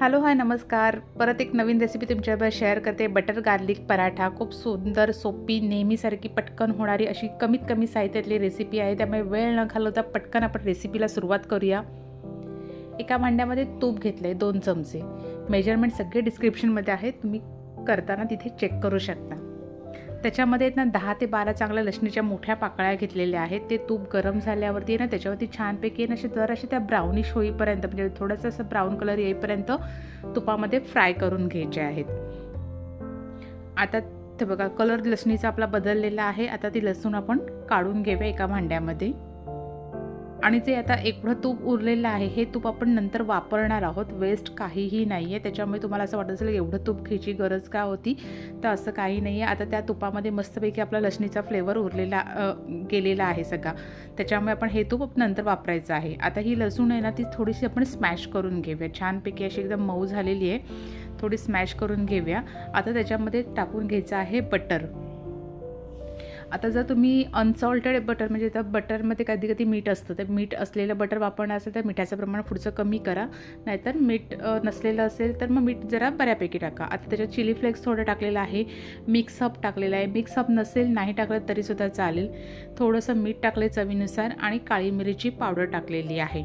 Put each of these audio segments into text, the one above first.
Hello hi नमस्कार. परत एक नवीन रेसिपी तुमच्याबरोबर शेअर करते. Butter garlic paratha. खूप सुंदर, सोपी, नेहमीसारखी पटकन होणारी अशी कमीत कमी साहित्यातली रेसिपी आहे. त्यामुळे वेळ न घालवता पटकन आपण रेसिपीला सुरुवात करूया. एका भांड्यामध्ये तूप घेतले 2 चमचे. मेजरमेंट सगळे डिस्क्रिप्शनमध्ये आहे, तुम्ही करताना तिथे चेक करू शकता. त्याच्यामध्ये ना 10 ते 12 चांगल्या लसणीच्या मोठ्या पाकळ्या घेतलेल्या आहेत. ते तूप गरम झाल्यावरती ना त्याच्यावरती छानपैकी ना असे त्या ब्राउनिश होईपर्यंत, म्हणजे थोडंसं असं ब्राऊन कलर येईपर्यंत तुपामध्ये फ्राय करून घ्यायचे आहेत. आता ते बघा कलर लसणीचा आपला बदललेला आहे. आता ती लसूण आपण काढून घेऊया एका भांड्यामध्ये. आणि जे आता एवढं तूप उरलेलं आहे, हे तूप आपण नंतर वापरणार आहोत. वेस्ट काहीही नाही आहे. त्याच्यामुळे तुम्हाला असं वाटत असेल एवढं तूप घ्यायची गरज का होती, तर असं काही नाही आहे. आता त्या तुपामध्ये मस्तपैकी आपला लसणीचा फ्लेवर उरलेला गेलेला आहे सगळा. त्याच्यामुळे आपण हे तूप नंतर वापरायचं आहे. आता ही लसूण आहे ना, ती थोडीशी आपण स्मॅश करून घेऊया. छानपैकी अशी एकदम मऊ झालेली आहे, थोडी स्मॅश करून घेऊया. आता त्याच्यामध्ये टाकून घ्यायचं आहे बटर. आता जर तुम्ही अनसॉल्टेड बटर, म्हणजे त्या बटरमध्ये कधी कधी मीठ असतं, तर मीठ असलेलं बटर वापरणार असेल तर मिठाचं प्रमाण पुढचं कमी करा. नाहीतर मीठ नसलेलं असेल तर मग मीठ जरा बऱ्यापैकी टाका. आता त्याच्यात चिली फ्लेक्स थोडं टाकलेलं आहे, मिक्सअप टाकलेलं आहे. मिक्सअप नसेल, नाही टाकलं तरीसुद्धा चालेल. थोडंसं मीठ टाकले चवीनुसार आणि काळी मिरीची पावडर टाकलेली आहे.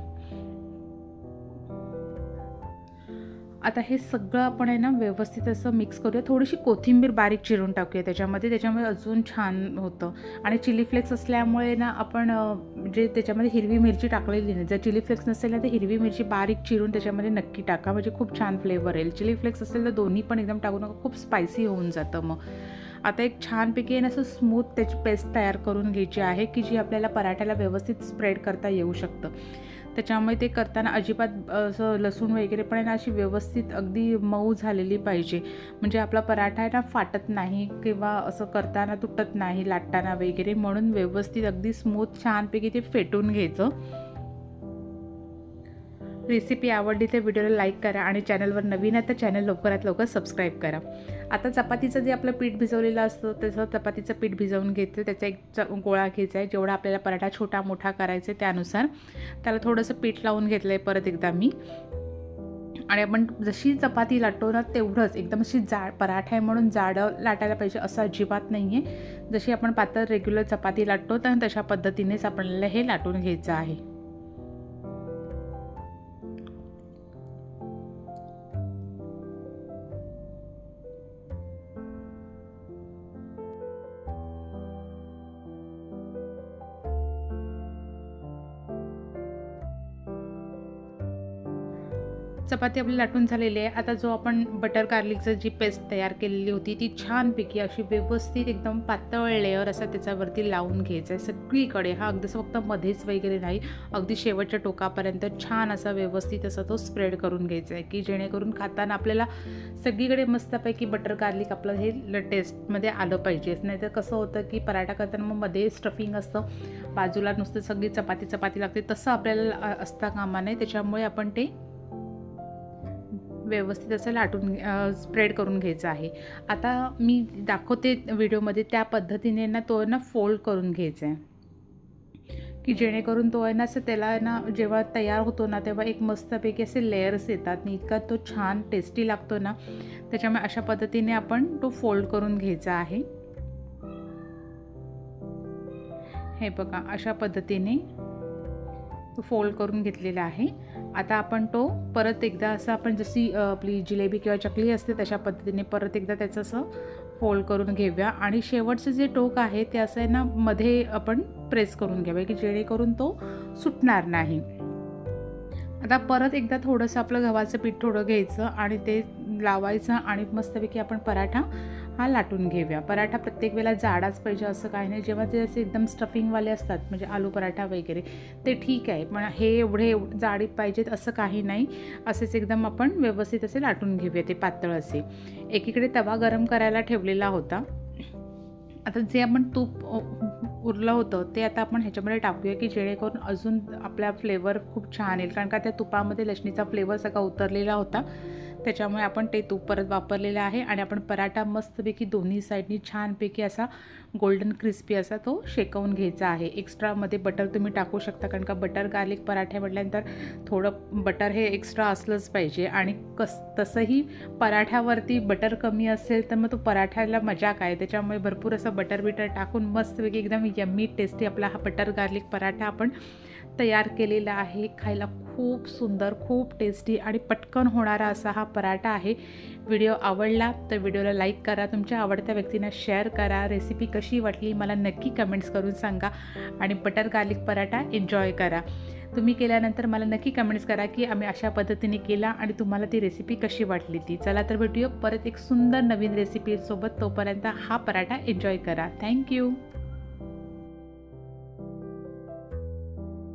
आता हे सगळं आपण आहे ना व्यवस्थित असं मिक्स करूया. थोडीशी कोथिंबीर बारीक चिरून टाकूया त्याच्यामुळे अजून छान होतं. आणि चिली फ्लेक्स असल्यामुळे ना आपण जे त्याच्यामध्ये हिरवी मिरची टाकलेली नाही, जर चिली फ्लेक्स नसेल ना तर हिरवी मिरची बारीक चिरून त्याच्यामध्ये नक्की टाका, म्हणजे खूप छान फ्लेवर येईल. चिली फ्लेक्स असेल तर दोन्ही पण एकदम टाकू नका, खूप स्पायसी होऊन जातं मग. आता एक छानपैकी असं स्मूथ त्याची पेस्ट तयार करून घ्यायची आहे, की जी आपल्याला पराठ्याला व्यवस्थित स्प्रेड करता येऊ शकतं. त्याच्यामुळे ते करताना अजिबात असं लसूण वगैरे पण आहे ना अशी व्यवस्थित अगदी मऊ झालेली पाहिजे, म्हणजे आपला पराठा आहे ना फाटत नाही किंवा असं करताना तुटत नाही लाटताना वगैरे. म्हणून व्यवस्थित अगदी स्मूथ छानपैकी ते फेटून घ्यायचं. रेसिपी आवडली तर व्हिडिओला लाईक करा आणि चॅनलवर नवीन आहे तर चॅनल लवकरात लवकर सबस्क्राईब करा. आता चपातीचं जे आपलं पीठ भिजवलेलं असतं त्याचं चपातीचं पीठ भिजवून घ्यायचं. त्याचा एक गोळा घ्यायचा आहे, जेवढा आपल्याला पराठा छोटा मोठा करायचा आहे त्यानुसार. त्याला थोडंसं पीठ लावून घेतलं आहे परत एकदा मी. आणि आपण जशी चपाती लाटतो ना तेवढंच एकदम अशी जाड, पराठा आहे म्हणून जाडं लाटायला पाहिजे असं अजिबात नाही आहे. जशी आपण पातळ रेग्युलर चपाती लाटतो तर तशा पद्धतीनेच आपल्याला हे लाटून घ्यायचं आहे. चपाती आपली लाटून झालेली आहे. आता जो आपण बटर गार्लिकचं जी पेस्ट तयार केलेली होती ती छानपैकी अशी व्यवस्थित एकदम पातळ लेअर असा त्याच्यावरती लावून घ्यायचा आहे सगळीकडे. हा अगदी फक्त मध्येच वगैरे नाही, अगदी शेवटच्या टोकापर्यंत छान असा व्यवस्थित असा तो स्प्रेड करून घ्यायचा आहे, की जेणेकरून खाताना आपल्याला सगळीकडे मस्तपैकी बटर गार्लिक आपलं हे टेस्टमध्ये आलं पाहिजे. नाहीतर कसं होतं की पराठा करताना मग मध्ये स्टफिंग असतं, बाजूला नुसतं सगळी चपाती लागते, तसं आपल्याला असता कामा नये. त्याच्यामुळे आपण ते व्यवस्थित असं लाटून स्प्रेड करून घ्यायचं आहे. आता मी दाखवते व्हिडिओमध्ये त्या पद्धतीने ना तो ना फोल्ड करून घ्यायचा आहे, की जेणेकरून तो आहे ना असं त्याला आहे ना जेव्हा तयार होतो ना तेव्हा एक मस्तपैकी असे लेयर्स येतात आणि इतका तो छान टेस्टी लागतो ना. त्याच्यामुळे अशा पद्धतीने आपण तो फोल्ड करून घ्यायचा आहे. हे बघा अशा पद्धतीने तो फोल्ड करून घेतलेला आहे. आता आपण तो परत एकदा असं आपण जशी आपली जिलेबी किंवा चकली असते तशा पद्धतीने परत एकदा त्याचं असं फोल्ड करून घेऊया. आणि शेवटचं जे टोक आहे ते असं आहे ना मध्ये आपण प्रेस करून घ्यावे, की जेणेकरून तो सुटणार नाही. आता परत एकदा थोडंसं आपलं गव्हाचं पीठ थोडं घ्यायचं आणि ते लावायचं आणि मस्तपैकी आपण पराठा हा लाटून घेऊया. पराठा प्रत्येक वेळेला जाडाच पाहिजे असं काही नाही. जेव्हा ते असे एकदम स्टफिंगवाले असतात म्हणजे आलू पराठा वगैरे ते ठीक आहे, पण हे एवढे जाडी पाहिजेत असं काही नाही. असेच एकदम आपण व्यवस्थित असे लाटून घेऊया ते पातळ असे. एकीकडे तवा गरम करायला ठेवलेला होता. आता जे आपण तूप उरलं होतं ते आता आपण ह्याच्यामध्ये टाकूया, की जेणेकरून अजून आपला फ्लेवर खूप छान येईल. कारण का त्या तुपामध्ये लसणीचा फ्लेवर सगळा उतरलेला होता, त्याच्यामुळे आपण ते तूप परत वापरलेलं आहे आणि आपण पराठा मस्तपैकी दोन्ही साईडनी छानपैकी असा गोल्डन क्रिस्पी असा तो शेकवून घ्यायचा आहे. एक्स्ट्रामध्ये बटर तुम्ही टाकू शकता, कारण का बटर गार्लिक पराठे म्हटल्यानंतर थोडं बटर हे एक्स्ट्रा असलंच पाहिजे. आणि तसंही पराठ्यावरती बटर कमी असेल तर मग तो पराठ्याला मजा काय. त्याच्यामुळे भरपूर असं बटर टाकून मस्तपैकी एकदम यम्मी टेस्टी आपला हा बटर गार्लिक पराठा आपण तयार केलेला आहे. खायला खूप सुंदर, खूप टेस्टी आणि पटकन होणारा असा हा पराठा आहे. व्हिडिओ आवडला तर व्हिडिओला लाईक करा, तुमच्या आवडत्या व्यक्तींना शेअर करा. रेसिपी कशी वाटली मला नक्की कमेंट्स करून सांगा आणि बटर गार्लिक पराठा एन्जॉय करा. तुम्ही केल्यानंतर मला नक्की कमेंट्स करा की आम्ही अशा पद्धतीने केला आणि तुम्हाला ती रेसिपी कशी वाटली ती. चला तर भेटूया परत एक सुंदर नवीन रेसिपीसोबत. तोपर्यंत हा पराठा एन्जॉय करा. थँक्यू.